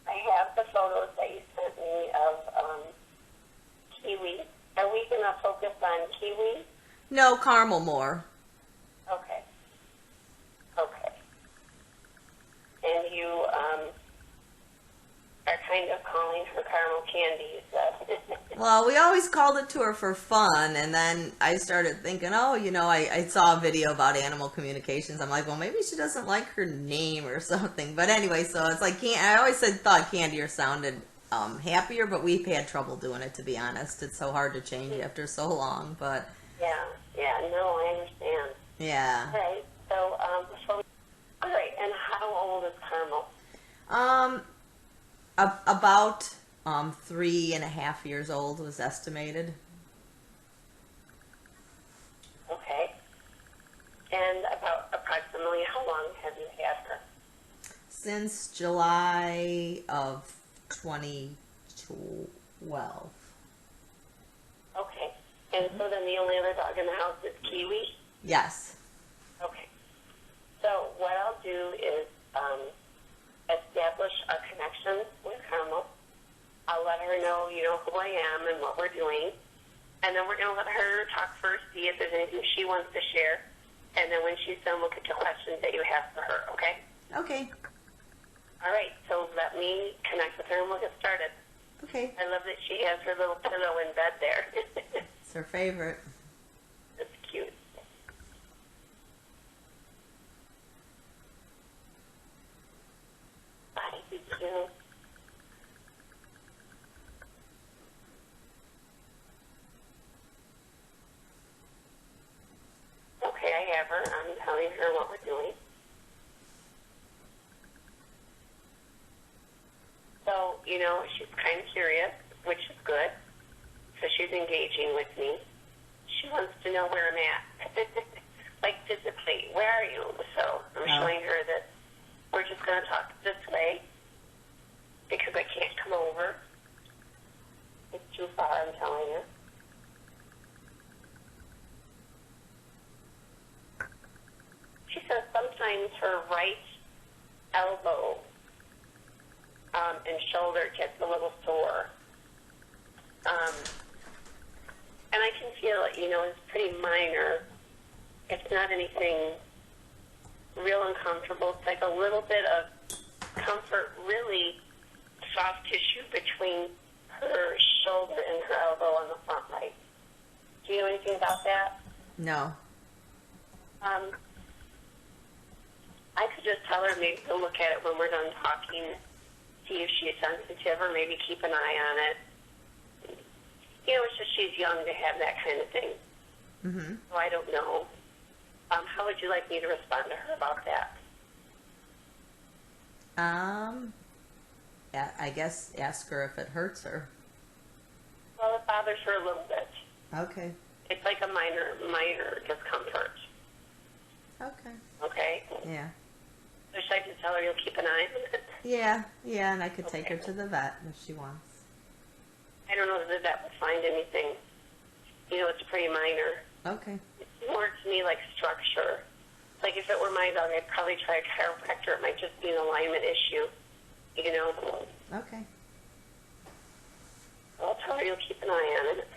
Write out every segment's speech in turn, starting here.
I have the photos that you sent me of kiwi. Are we going to focus on kiwi? No, caramel more. Okay. Okay. And you are kind of calling her caramel candy, you said. Well, we always called it to her for fun, and then I started thinking, oh, I saw a video about animal communications. I'm like, well, maybe she doesn't like her name or something. But anyway, so it's like, I always thought Candier sounded happier, but we've had trouble doing it, to be honest. It's so hard to change after so long, but... Yeah, no, I understand. Yeah. All right, so, all right, and how old is Carmel? About 3.5 years old was estimated. Okay. And about approximately how long have you had her? Since July of 2012. Okay. And so then the only other dog in the house is Kiwi? Yes. Okay. So what I'll do is establish a connection with Carmel. I'll let her know, who I am and what we're doing. And then we're going to let her talk first, see if there's anything she wants to share. And then when she's done, we'll get to questions that you have for her, okay? Okay. All right, so let me connect with her and we'll get started. Okay. I love that she has her little pillow in bed there. It's her favorite. That's cute. Hi, you too. Okay, I have her. I'm telling her what we're doing. So, she's kind of curious, which is good. So she's engaging with me. She wants to know where I'm at. Like physically, where are you? So I'm showing her that we're just going to talk this way because I can't come over. It's too far, I'm telling her. She says sometimes her right elbow and shoulder gets a little sore. And I can feel it, it's pretty minor. It's not anything real uncomfortable. It's like a little bit of comfort, really soft tissue between her shoulder and her elbow on the front right. Do you know anything about that? No. I could just tell her maybe to look at it when we're done talking, see if she's sensitive, or maybe keep an eye on it. It's just she's young to have that kind of thing. Mm-hmm. So I don't know. How would you like me to respond to her about that? I guess ask her if it hurts her. Well, it bothers her a little bit. Okay. It's like a minor discomfort. Okay. Okay? Yeah. So should I just tell her you'll keep an eye on it? Yeah, and I could take her to the vet if she wants. I don't know that that would find anything. It's pretty minor. Okay. It's more to me like structure. Like if it were my dog, I'd probably try a chiropractor. It might just be an alignment issue. Okay. I'll tell her you'll keep an eye on it.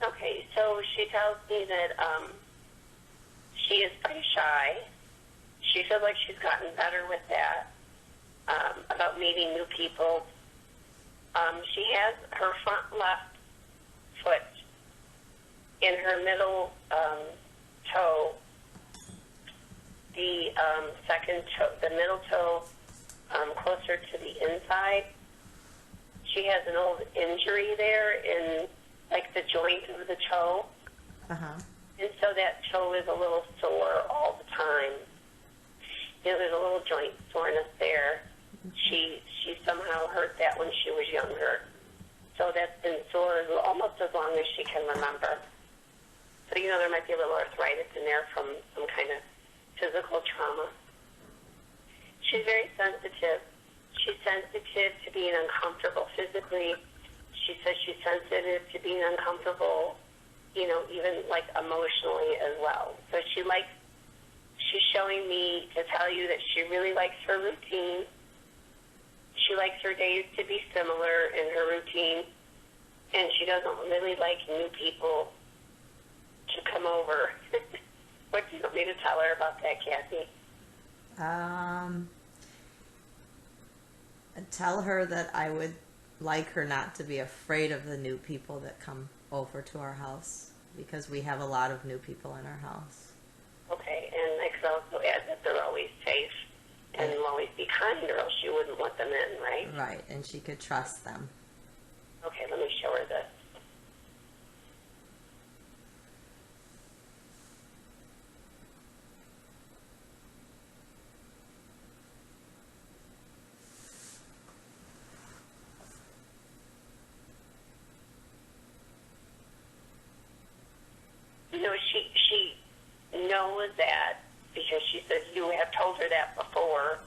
Okay, so she tells me that she is pretty shy. She feels like she's gotten better with that, about meeting new people. She has her front left foot in her middle toe, the second toe, the middle toe closer to the inside. She has an old injury there in like the joint of the toe. Uh-huh. And so that toe is a little sore all the time. There's a little joint soreness there. She somehow hurt that when she was younger. So that's been sore almost as long as she can remember. So, there might be a little arthritis in there from some kind of physical trauma. She's very sensitive. She's sensitive to being uncomfortable physically. She says she's sensitive to being uncomfortable, you know, even like emotionally as well. So she's showing me to tell you that she really likes her routine. She likes her days to be similar in her routine, and she doesn't really like new people to come over. What do you want me to tell her about that, Kathy? Tell her that I would like her not to be afraid of the new people that come over to our house, because we have a lot of new people in our house. Okay, and I could also add that they're always safe and will always be kind, or else you wouldn't let them in, right? Right, and she could trust them. Okay, let me show her this. You know, she knows that because she says you have told her that before,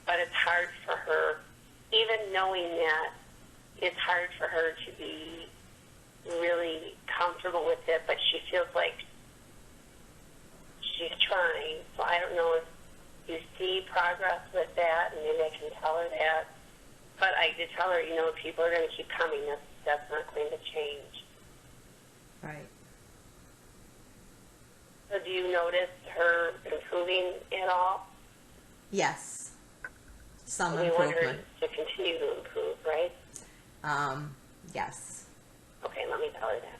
but it's hard for her, even knowing that, it's hard for her to be really comfortable with it, but she feels like she's trying. So I don't know if you see progress with that, and maybe I can tell her that. But I did tell her, you know, people are going to keep coming. That's not going to change. Right. So do you notice her improving at all? Yes. Some We want her improvement. to continue to improve, right? Yes. Okay, let me tell her that.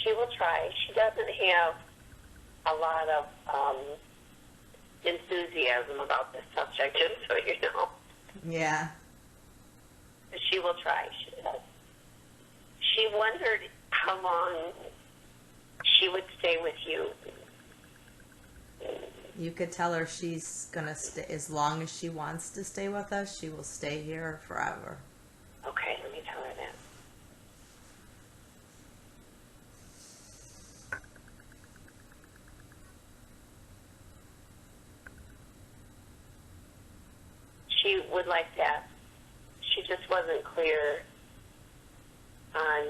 She will try. She doesn't have a lot of enthusiasm about this subject, just so you know. Yeah. But she will try. She does. She wondered how long she would stay with you. You could tell her she's gonna stay as long as she wants to stay with us. She will stay here forever. Okay, let me tell her that. She would like that. She just wasn't clear on,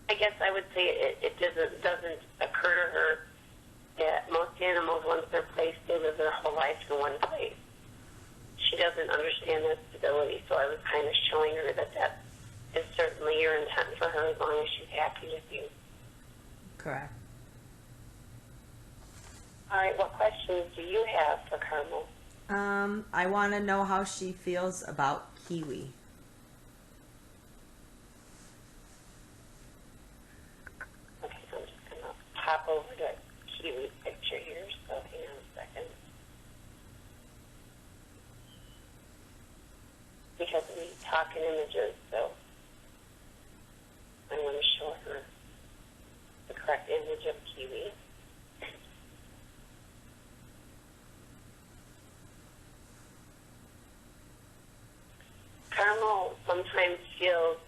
I guess I would say it doesn't occur to her that most animals, once they're placed, they live their whole life in one place. She doesn't understand that stability, so I was kind of showing her that is certainly your intent for her as long as she's happy with you. Correct. All right, what questions do you have for Carmel? I want to know how she feels about Kiwi. Okay, so I'm just going to pop over to Kiwi's picture here, so hang on a second. Because we talk in images, so I'm going to show her the correct image of Kiwi. Carmel sometimes feels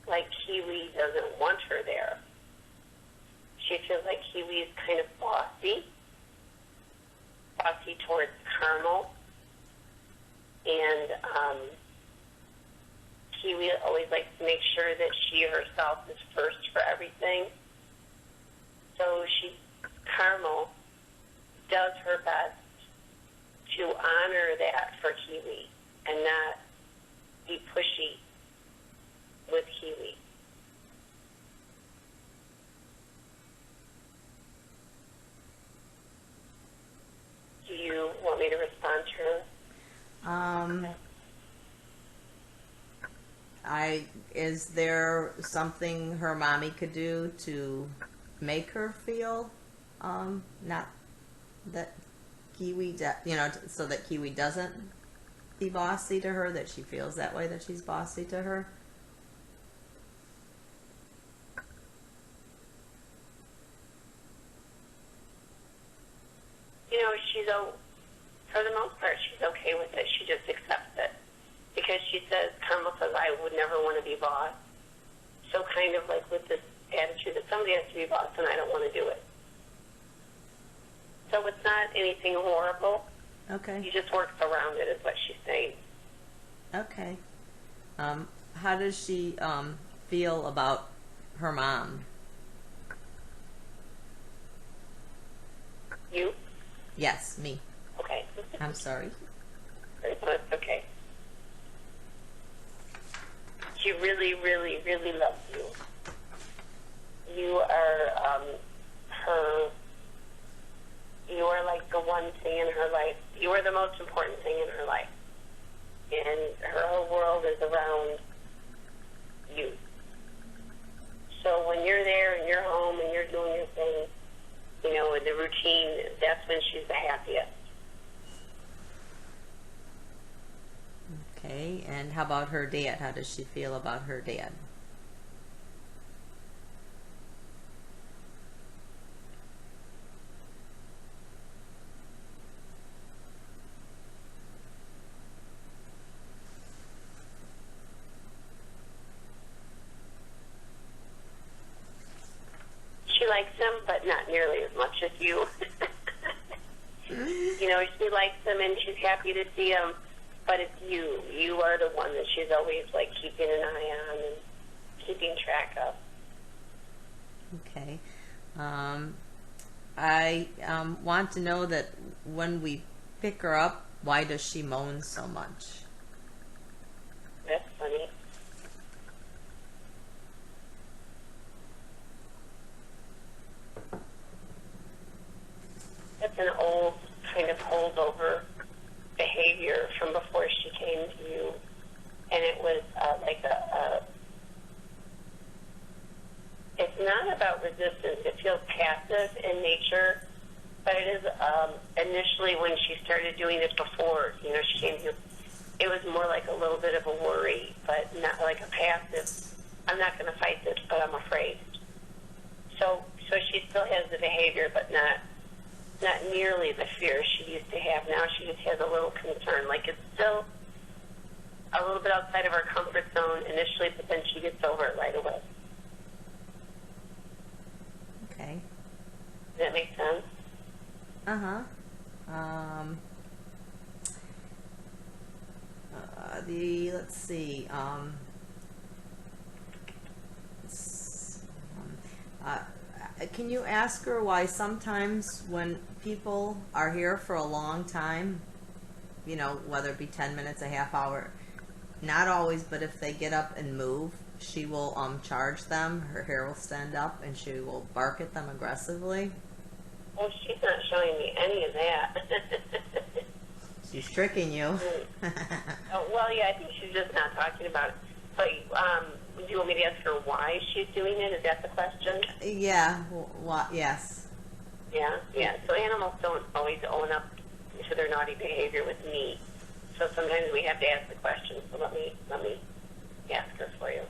like Kiwi doesn't want her there. She feels like Kiwi is kind of bossy towards Carmel, and Kiwi always likes to make sure that she herself is first for everything. So Carmel does her best to honor that for Kiwi and not be pushy with Kiwi. Do you want me to respond to her? Is there something her mommy could do to make her feel, not that Kiwi, so that Kiwi doesn't be bossy to her, that she feels that way, that she's bossy to her? You know, for the most part, she's okay with it. She just accepts it she says, Carmel says, I would never want to be boss. So kind of like with this attitude that somebody has to be boss and I don't want to do it. So it's not anything horrible. Okay. He just works around it, is what she's saying. Okay. How does she feel about her mom? You? Yes, me. Okay. I'm sorry. That's okay. She really, really, really loves you. You are her. You are like the one thing in her life. You are the most important thing in her life. And her whole world is around you. So when you're there and you're home and you're doing your thing, you know, in the routine, that's when she's the happiest. Okay, and how about her dad? How does she feel about her dad? She likes him, but not nearly as much as you. You know, she likes him and she's happy to see him, but it's you. You are the one that she's always like keeping an eye on and keeping track of. Okay. I want to know that when we pick her up, why does she moan so much? That's funny. That's an old kind of holdover behavior from before she came to you. And it was like it's not about resistance. It feels passive in nature, but it is initially when she started doing it before, you know, she came to you, it was more like a little bit of a worry, but not like a passive, I'm not going to fight this, but I'm afraid. So she still has the behavior, but not nearly the fear she used to have. Now she just has a little concern. Like it's still a little bit outside of her comfort zone initially, but then she gets over it right away. Okay. Does that make sense? Uh-huh. Let's see. Can you ask her why sometimes when people are here for a long time, you know, whether it be 10 minutes, a half hour, not always, but if they get up and move, she will charge them. Her hair will stand up and she will bark at them aggressively. Well, she's not showing me any of that. She's tricking you. Oh, well, yeah, I think she's just not talking about it. But do you want me to ask her why she's doing it? Is that the question? Yeah. Yes. Yeah. So animals don't always own up to their naughty behavior with me. So sometimes we have to ask the question. So let me ask her for you.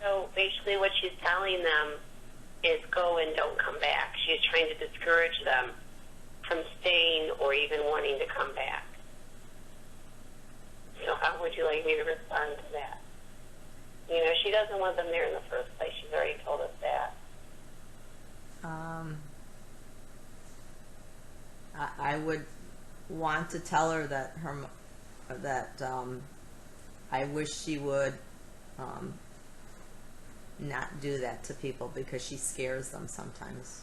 So basically what she's telling them is go and don't come back. She's trying to discourage them from staying or even wanting to come back. So how would you like me to respond to that? You know, she doesn't want them there in the first place. She's already told us that. I would want to tell her that I wish she would not do that to people because she scares them sometimes.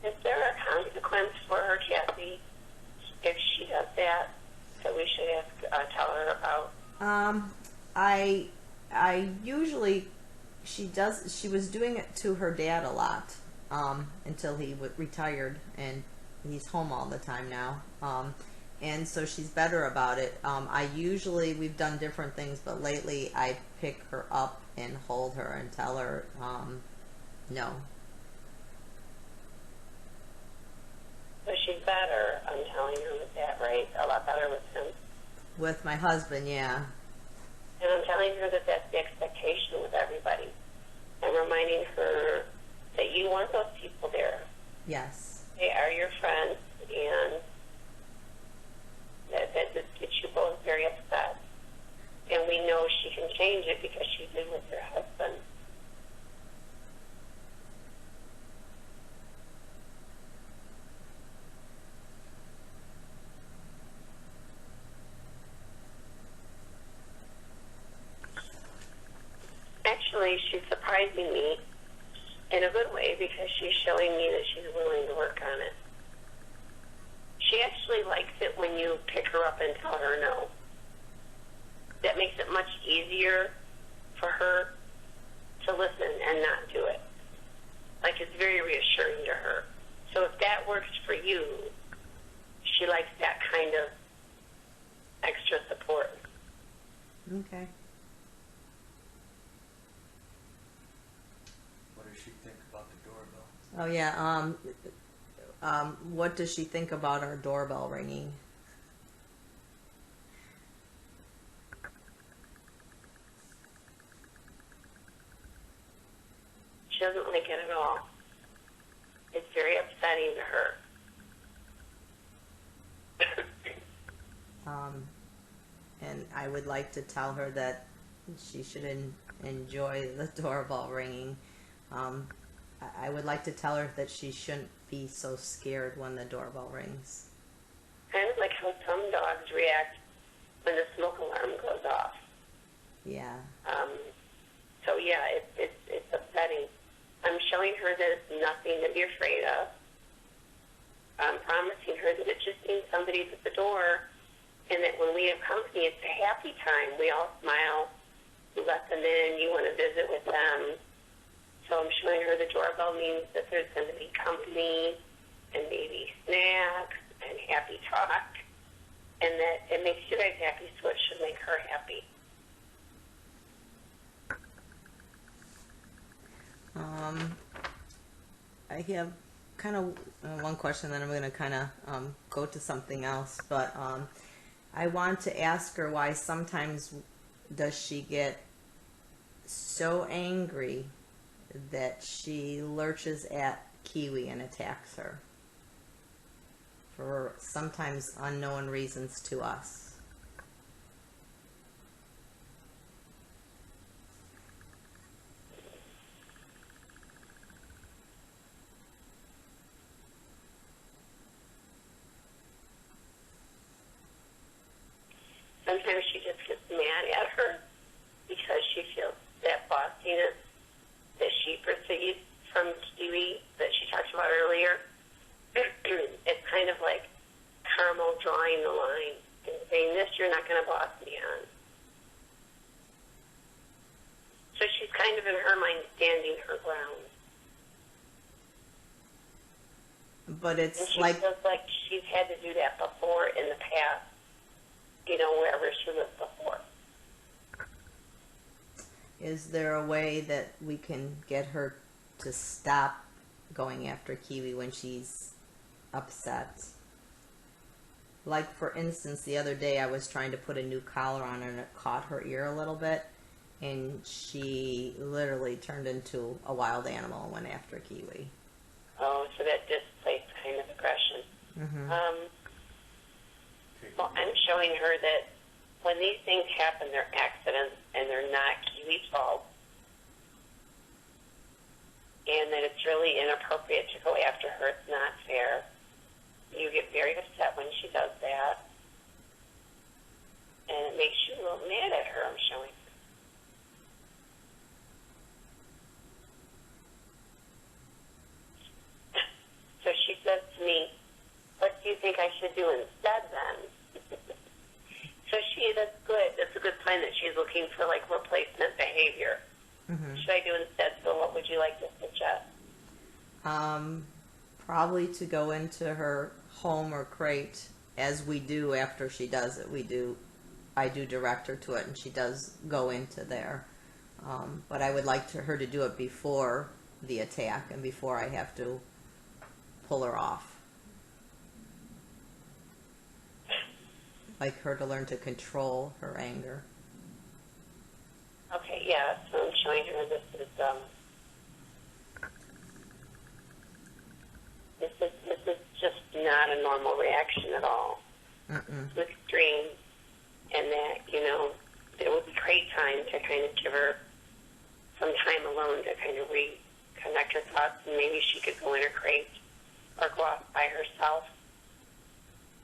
Is there a consequence for her, Kathy, if she does that we should tell her about? I usually she was doing it to her dad a lot until he retired, and he's home all the time now. And so she's better about it. We've done different things, but lately I pick her up and hold her and tell her no. So she's better. I'm telling her with that, right? A lot better with him. With my husband, yeah. And I'm telling her that that's the expectation with everybody. I'm reminding her that you want those people there. Yes. They are your friends, and that gets you both very upset. And we know she can change it because she did with her husband. Actually, she's surprising me in a good way because she's showing me that she's willing to work on it. She actually likes it when you pick her up and tell her no. That makes it much easier for her to listen and not do it. Like, it's very reassuring to her. So if that works for you, she likes that kind of extra support. Okay. What does she think about the doorbell? Oh yeah. What does she think about our doorbell ringing? She doesn't like it at all. It's very upsetting to her. And I would like to tell her that she should enjoy the doorbell ringing. I would like to tell her that she shouldn't be so scared when the doorbell rings. Kind of like how some dogs react when the smoke alarm goes off. Yeah. So yeah, it's upsetting. I'm showing her that it's nothing to be afraid of. I'm promising her that it just means somebody's at the door, and that when we have company, it's a happy time. We all smile. We let them in. You want to visit with them. So I'm showing her the doorbell means that there's going to be company and maybe snacks and happy talk, and that it makes you guys happy, so it should make her happy. I have kind of one question, then I'm going to kind of go to something else. But I want to ask her why sometimes does she get so angry that she lurches at Kiwi and attacks her for sometimes unknown reasons to us. Sometimes she just gets mad at her because she feels that bossiness that she perceives from Kiwi that she talked about earlier. It's kind of like Carmel drawing the line and saying, this you're not going to boss me on. So she's kind of in her mind standing her ground. But And it's she like, feels like she's had to do that before in the past, wherever she lived before. is there a way that we can get her to stop going after Kiwi when she's upset? Like, for instance, the other day I was trying to put a new collar on her and it caught her ear a little bit, and she literally turned into a wild animal and went after Kiwi. Oh, so that displaced kind of aggression. Mm-hmm. Well, I'm showing her that when these things happen, they're accidents and they're not Kiwi's fault. And that it's really inappropriate to go after her. It's not fair. You get very upset when she does that. And it makes you a little mad at her, I'm showing her. So she says to me, what do you think I should do instead then? So that's good. That's a good sign that she's looking for like replacement behavior. Mm-hmm. Should I do instead? So what would you like to suggest? Probably to go into her home or crate, as we do after she does it. I do direct her to it, and she does go into there. But I would like her to do it before the attack and before I have to pull her off. like her to learn to control her anger. Okay, yeah, so I'm showing her this is just not a normal reaction at all. Mm-mm. It's extreme, and that, it would be great time to kind of give her some time alone to kind of reconnect her thoughts, and maybe she could go in her crate or go off by herself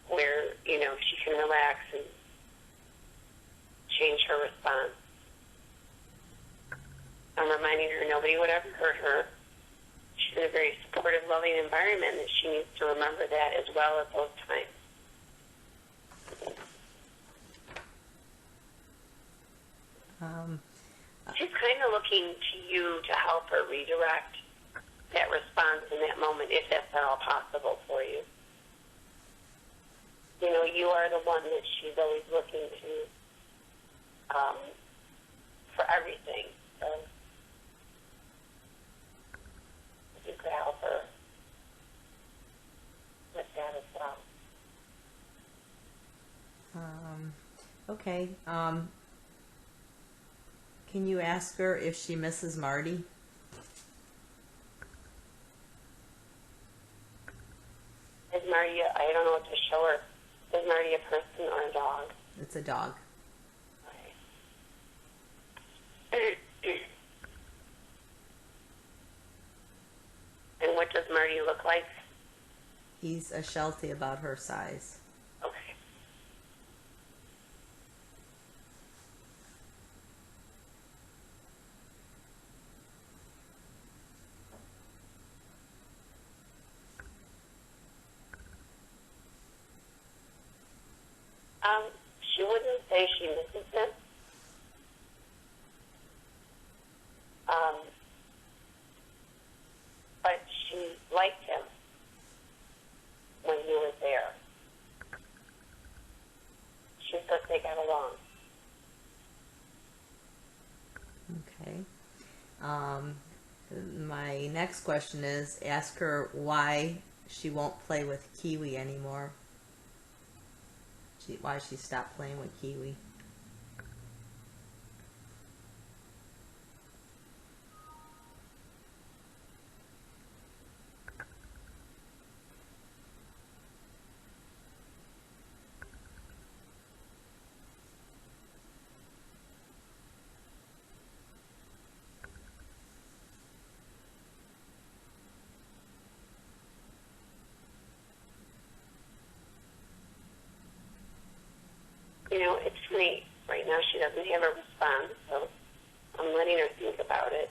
where, she can relax and change her response. I'm reminding her nobody would ever hurt her. She's in a very supportive, loving environment, and she needs to remember that as well at those times. She's kind of looking to you to help her redirect that response in that moment, if that's at all possible for you. You are the one that she's always looking to for everything. So if you could help her with that as well. Okay. Can you ask her if she misses Marty? Is Marty, I don't know what to show her. Is Marty a person or a dog? It's a dog. Okay. And what does Marty look like? He's a Sheltie about her size. Okay. She wouldn't say she misses him. But she liked him when he was there. She thought they got along. Okay. My next question is, ask her why she won't play with Kiwi anymore. Why she stopped playing with Kiwi. It's funny. Right now she doesn't have a response, so I'm letting her think about it.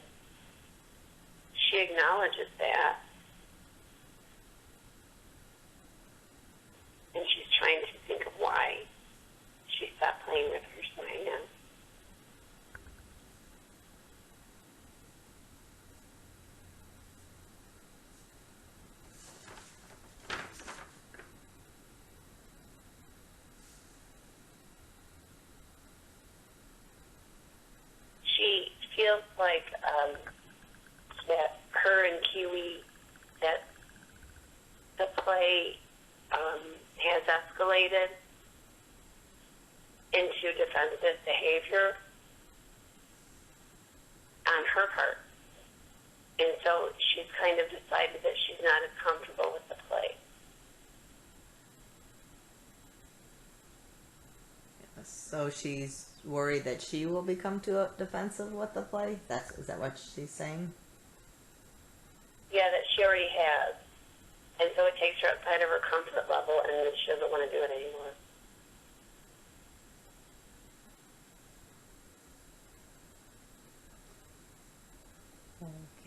She acknowledges that. And she's trying to think of why she stopped playing with her, so hang on. She feels like that her and Kiwi, that the play has escalated into defensive behavior on her part. And so she's kind of decided that she's not as comfortable with the play. So she's worried that she will become too defensive with the play? Is that what she's saying? Yeah, that she already has. And so it takes her outside of her comfort level, and then she doesn't want to do it anymore.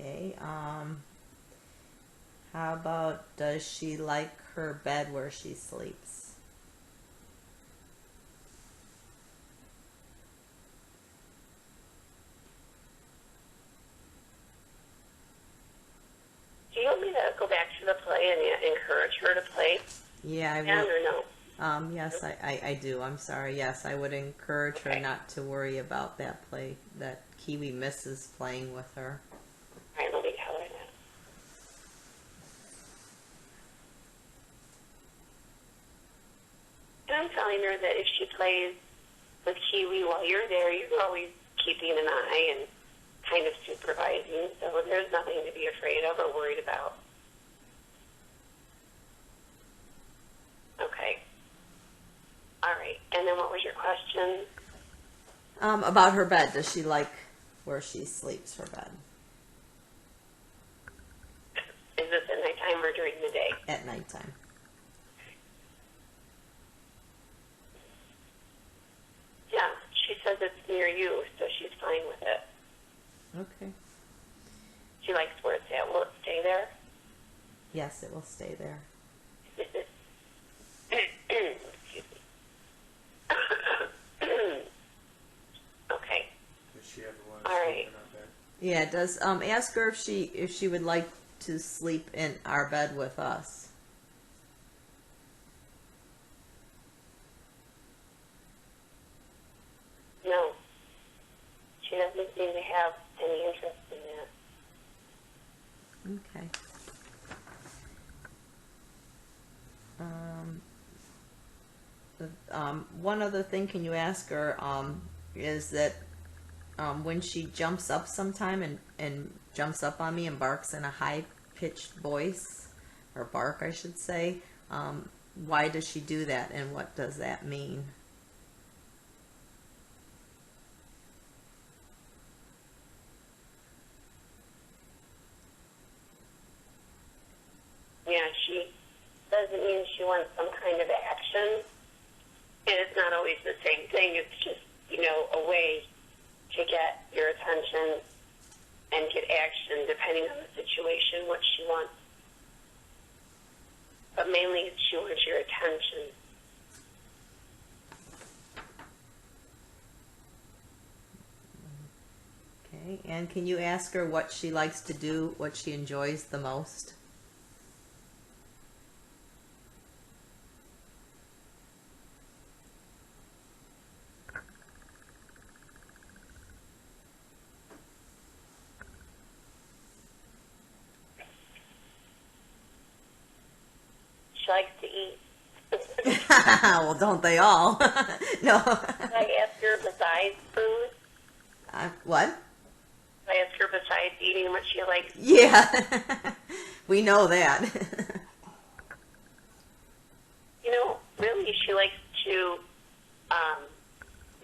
Okay. How about, does she like her bed where she sleeps? Do you want me to go back to the play and encourage her to play? Yeah, I Yeah, would. or no? Yes, I do. I'm sorry. Yes, I would encourage her Okay. not to worry about that play, that Kiwi misses playing with her. All right, let me tell her that. And I'm I'm telling her that if she plays with Kiwi while you're there, you're always keeping an eye and kind of supervising, so there's nothing to be afraid of or worried about. Okay. All right. And then what was your question? About her bed. Does she like where she sleeps her bed? Is this at nighttime or during the day? At nighttime. Yeah, she says it's near you, so she's fine with it. Okay. She likes where it's at. Will it stay there? Yes, it will stay there. Excuse me. Okay. Does she ever want to All sleep right. in our bed? Yeah, it does. Ask her if she would like to sleep in our bed with us. No. She doesn't seem to have any interest in that. Okay. One other thing, can you ask her, is that when she jumps up sometime and jumps up on me and barks in a high-pitched voice, or bark, I should say, why does she do that and what does that mean? Yeah, she doesn't mean she wants some kind of action. And it's not always the same thing. It's just, a way to get your attention and get action depending on the situation, what she wants. But mainly she wants your attention. Okay, and can you ask her what she likes to do, what she enjoys the most? She likes to eat. Well, don't they all? No. I ask her besides food. What? I ask her besides eating what she likes. Yeah. We know that. Really, she likes to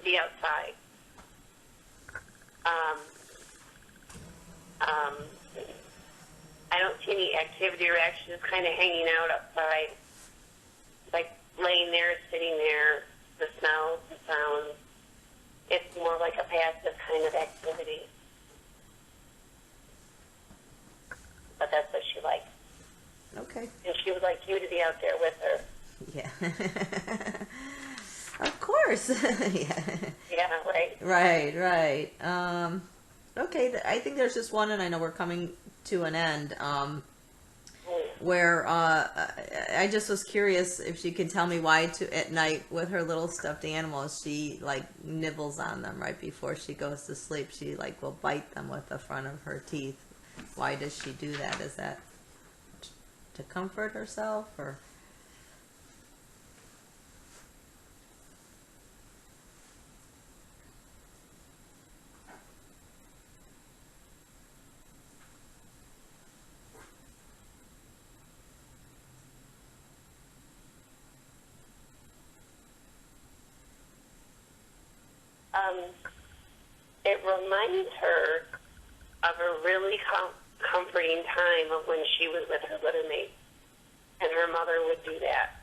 be outside. I don't see any activity or action, just kind of hanging out outside, like laying there, sitting there, the smells, the sounds. It's more like a passive kind of activity. But that's what she likes. Okay. And she would like you to be out there with her. Yeah. Of course. Yeah. Yeah, right. Right. Okay, I think there's just one, and I know we're coming to an end, where I just was curious if she could tell me why at night with her little stuffed animals, she like nibbles on them right before she goes to sleep. She like will bite them with the front of her teeth. Why does she do that? Is that to comfort herself, or? It reminds her of a really comforting time of when she was with her litter mate, and her mother would do that.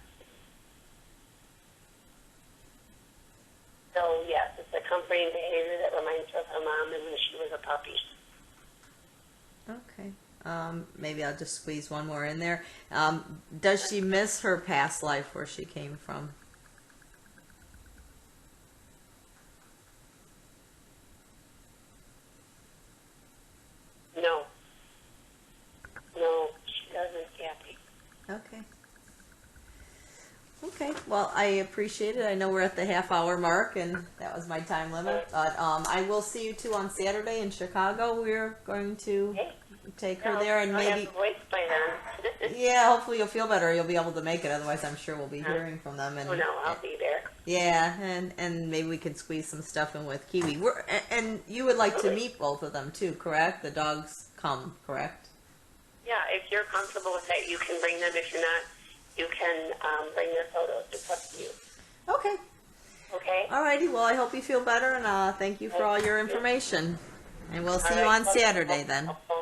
So, yes, it's a comforting behavior that reminds her of her mom and when she was a puppy. Okay. Maybe I'll just squeeze one more in there. Does she miss her past life where she came from? No, she doesn't, Kathy. Okay. Okay. Well, I appreciate it. I know we're at the half-hour mark, and that was my time limit. But I will see you two on Saturday in Chicago. We're going to take her there, and I'll maybe. have a voice by then. Yeah, hopefully you'll feel better. You'll be able to make it. Otherwise, I'm sure we'll be hearing from them. And Oh, no, I'll be there. there. Yeah, and maybe we could squeeze some stuff in with Kiwi. And you would like to meet both of them too, correct? The dogs come, correct? Yeah, if you're comfortable with that, you can bring them. If you're not, you can bring their photos. It's up to you. Okay. Okay? Alrighty, well, I hope you feel better, and thank you for all your information. And we'll see you All right. on Saturday then. I'll phone